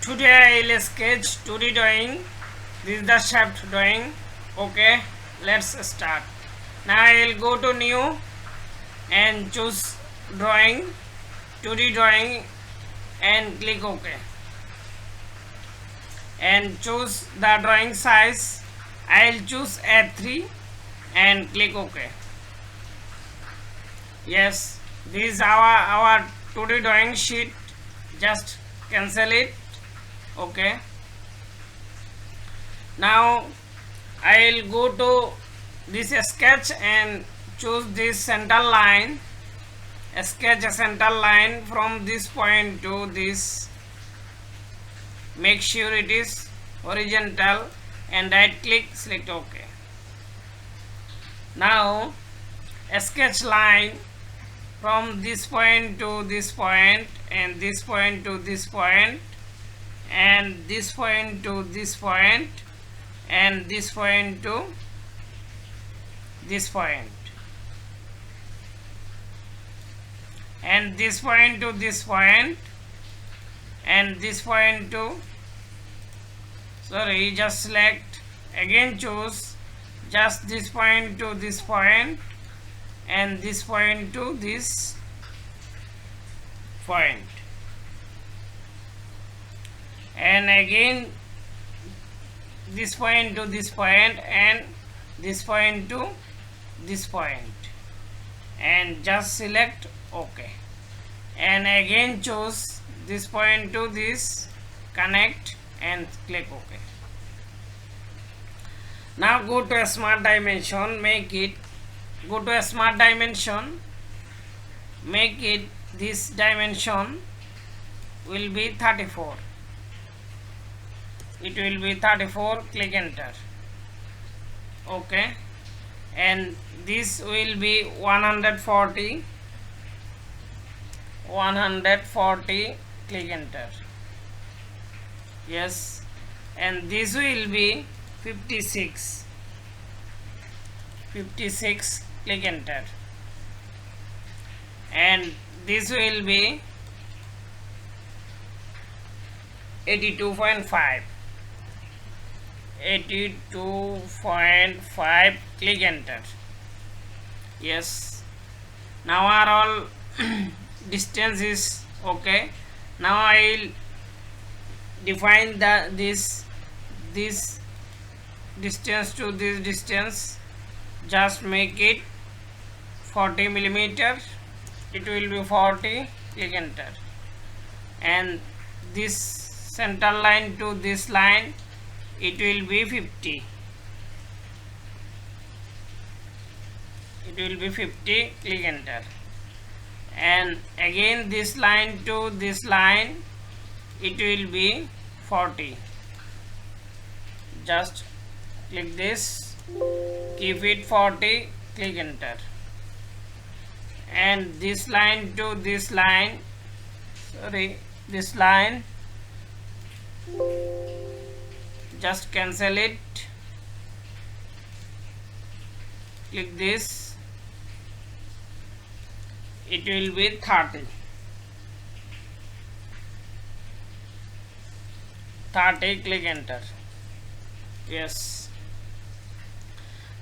Today I will sketch 2D drawing. This is the shaft drawing. Okay, let's start. Now I will go to new and choose drawing, 2D drawing, and click OK. And choose the drawing size. I will choose A3 and click OK. Yes, this is our 2D drawing sheet. Just cancel it. Okay. Now I will go to this sketch and choose this center line. Sketch a center line from this point to this. Make sure it is horizontal and right click, select OK. Now a sketch line from this point to this point and this point to this point and this point to this point and this point to this point and this point to this point and this point to just select, again choose just this point to this point and this point to this point and again this point to this point and this point to this point and just select OK and again choose this point to this, connect and click OK. Now go to a smart dimension, go to a smart dimension, make it this dimension will be 34. It will be 34, click enter. Okay, and this will be 140, click enter. Yes, and this will be 56, click enter. And this will be 82.5, click enter. Yes, now are all distance is okay. Now I will define this distance to this distance, just make it 40 millimeter. It will be 40, click enter. And this center line to this line, it will be 50. It will be 50, click enter. And again this line to this line, it will be 40. Just click this, keep it 40, click enter. And this line to this line, this line, just cancel it, click this, it will be 30, click enter. Yes,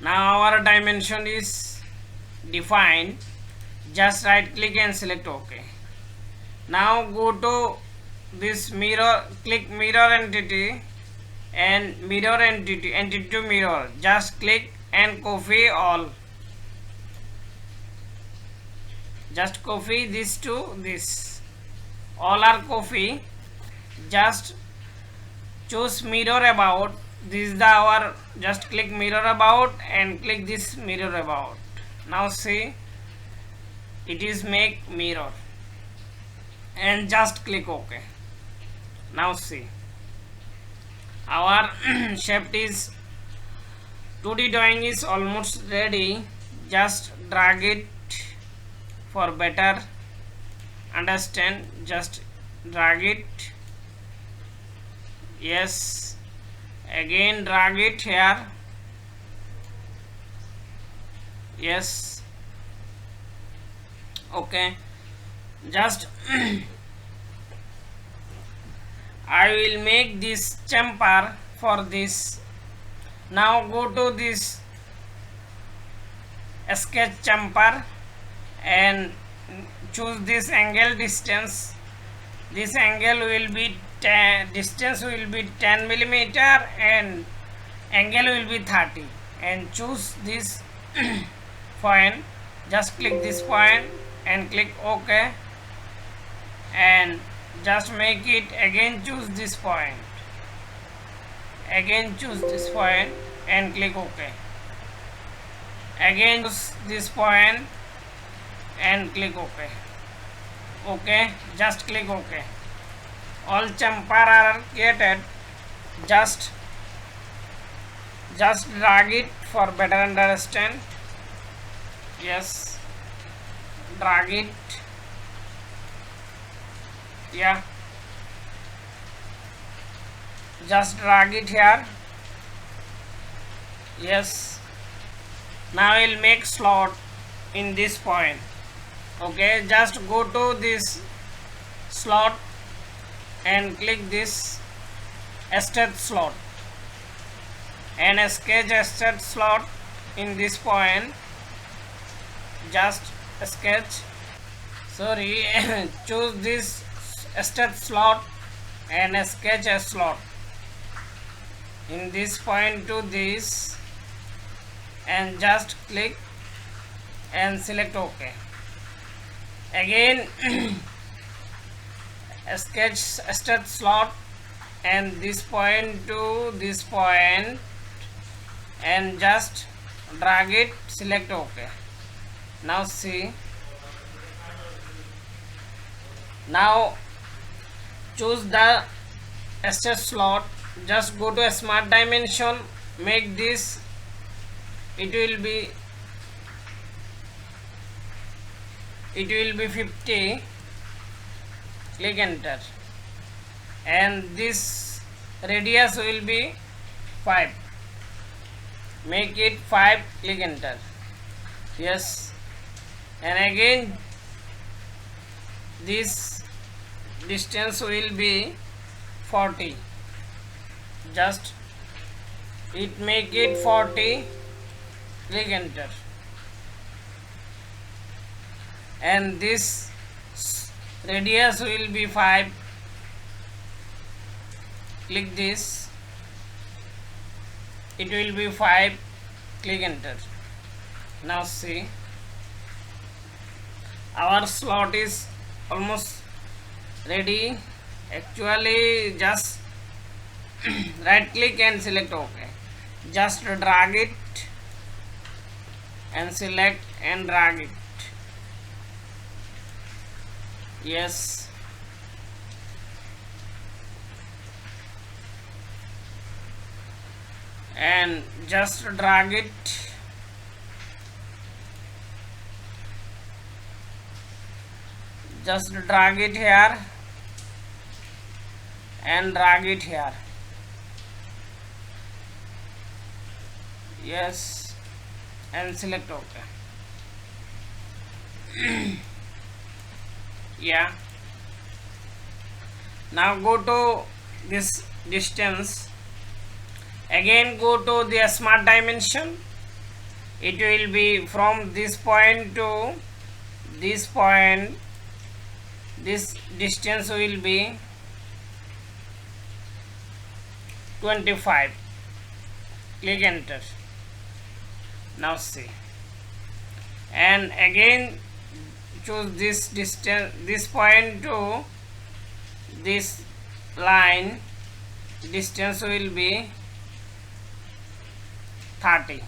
now our dimension is defined. Just right click and select OK. Now go to this mirror, click mirror entity and mirror entity to mirror, just click and copy all, just copy this to this, all are copy. Just choose mirror about, this is the our, just click mirror about and click this mirror about. Now see, it is make mirror and just click OK. Now see, our shape is 2D drawing is almost ready. Just drag it for better understand, just drag it. Yes, again drag it here. Yes, okay, just I will make this chamfer for this. Now go to this sketch chamfer and choose this angle distance. This angle will be 10, distance will be 10 millimeter and angle will be 30, and choose this point. Just click this point and click OK, and just make it again. Choose this point, again choose this point and click OK. Again choose this point and click OK. OK, just click OK. All chamfer are created. Just drag it for better understand. Yes, drag it. Yeah, just drag it here. Yes, now I will make slot in this point. Okay, just go to this slot and click this estate slot and sketch estate slot in this point. Just sketch, sorry, choose this estate slot and sketch a slot in this point to this, and just click and select OK. Again sketch estate slot and this point to this point, and just drag it, select OK. Now see, now choose the estate slot. Just go to a smart dimension, make this, it will be 50. Click enter, and this radius will be 5. Make it 5. Click enter. Yes, and again this distance will be 40. Just it make it 40. Click enter, and this radius will be 5. Click this, it will be 5. Click enter. Now see, our slot is almost ready. Actually, just right click and select OK. Just drag it and select and drag it. Yes, and just drag it. Just drag it here and drag it here. Yes, and select OK. Yeah, now go to this distance. Again go to the smart dimension. It will be from this point to this point. This distance will be 25. Click enter. Now see, and again choose this distance, this point to this line. Distance will be 30.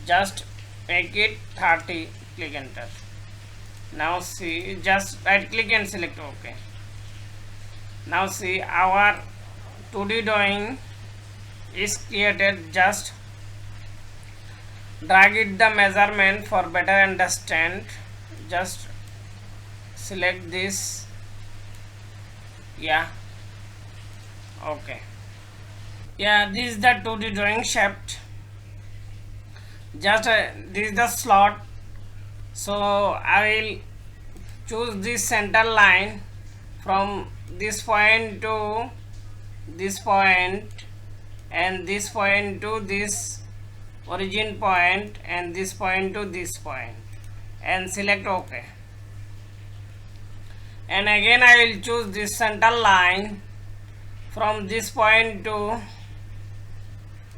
Just make it 30. Click enter. Now see, just right click and select OK. Now see, our 2D drawing is created. Just drag it the measurement for better understand. Just select this. Yeah, OK. Yeah, this is the 2D drawing shaft. Just this is the slot. So I will choose this center line from this point to this point, and this point to this origin point, and this point to this point, and select OK. And again I will choose this center line from this point to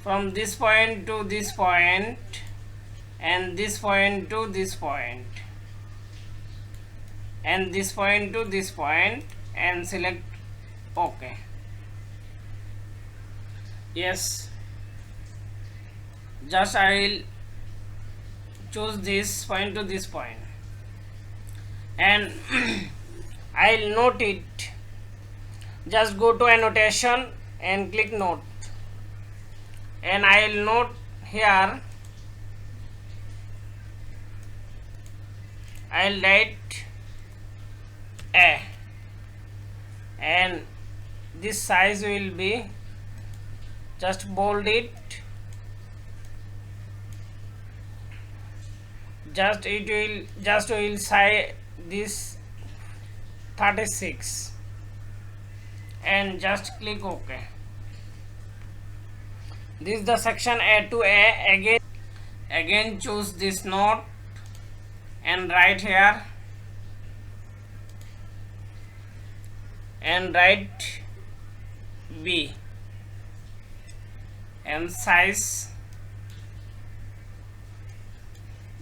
this point, and this point to this point, and this point to this point, and select OK. Yes, just I will choose this point to this point, and I'll note it. Just go to annotation and click note, and I'll note here, I'll write A, and this size will be, just bold it, just will say this 36, and just click OK. This is the section A to A. Again choose this note and write here, and write B, and size,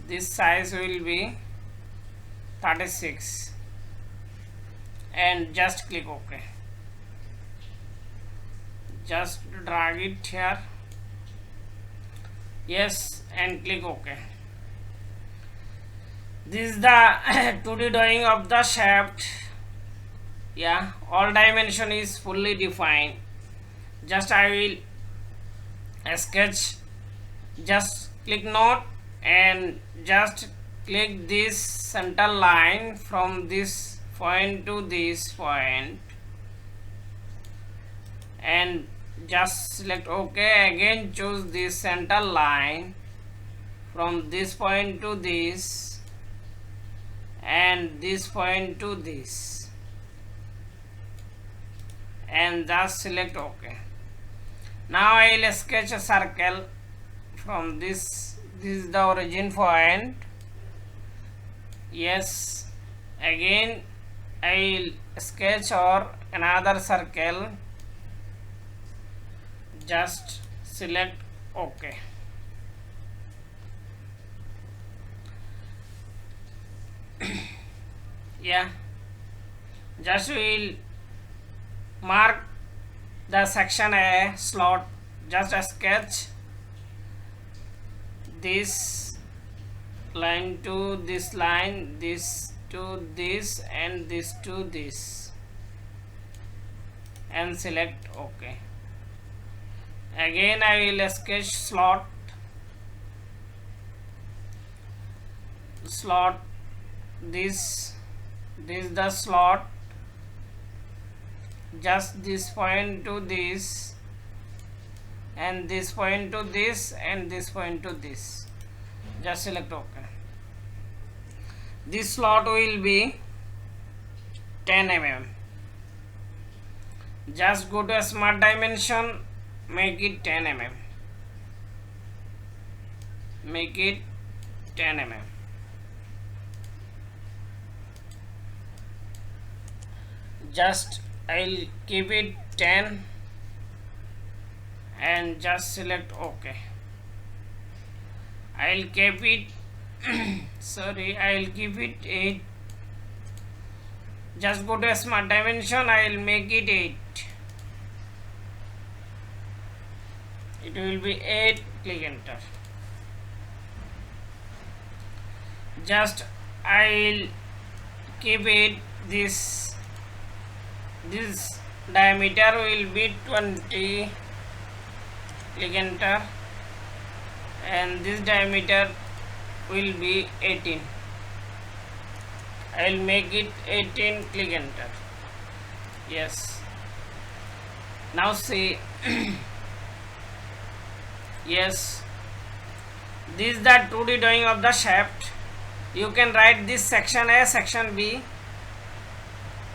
this size will be 36, and just click OK. Just drag it here, yes, and click OK. This is the 2D drawing of the shaft. Yeah, all dimension is fully defined. Just I will sketch, just click note, and just click this center line from this point to this point, and just select OK. Again choose this center line from this point to this, and this point to this, and just select OK. Now I will sketch a circle from this is the origin point. Yes, again I will sketch or another circle, just select OK. Yeah, just will mark the section A slot, just a sketch this line to this line, this to this, and this to this, and select OK. Again I will sketch slot this is the slot, just this point to this, and this point to this, and this point to this, just select OK. This slot will be 10 mm. Just go to smart dimension, make it 10 mm, make it 10 mm. Just I'll keep it 10, and just select OK. I'll keep it sorry, I'll keep it 8. Just go to smart dimension, I'll make it 8. It will be 8, click enter. Just I'll keep it this diameter will be 20, click enter, and this diameter will be 18. I will make it 18, click enter. Yes, now see yes, this is the 2D drawing of the shaft. You can write this section A, section B.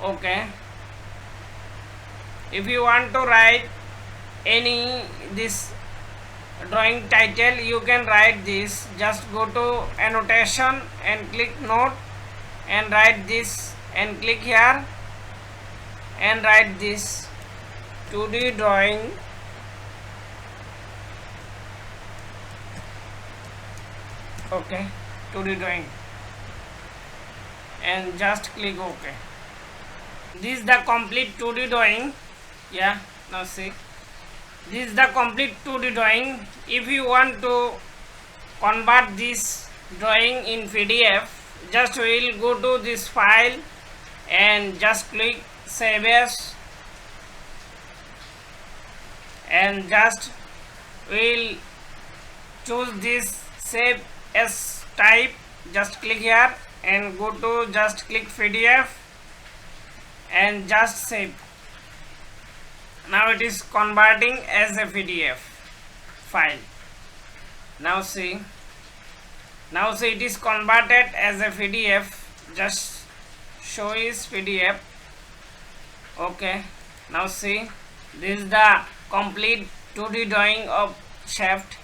Okay, If you want to write any this drawing title, you can write this. Just go to annotation and click note and write this and click here and write this 2D drawing. Okay, 2D drawing and just click OK. This is the complete 2D drawing. Yeah, now see, this is the complete 2D drawing. If you want to convert this drawing in PDF, just will go to this file and just click save as, and just will choose this save as type. Just click here and go to just click PDF and just save. Now it is converting as a PDF file. Now see it is converted as a PDF. Just show is PDF. Okay, now see, this is the complete 2D drawing of shaft.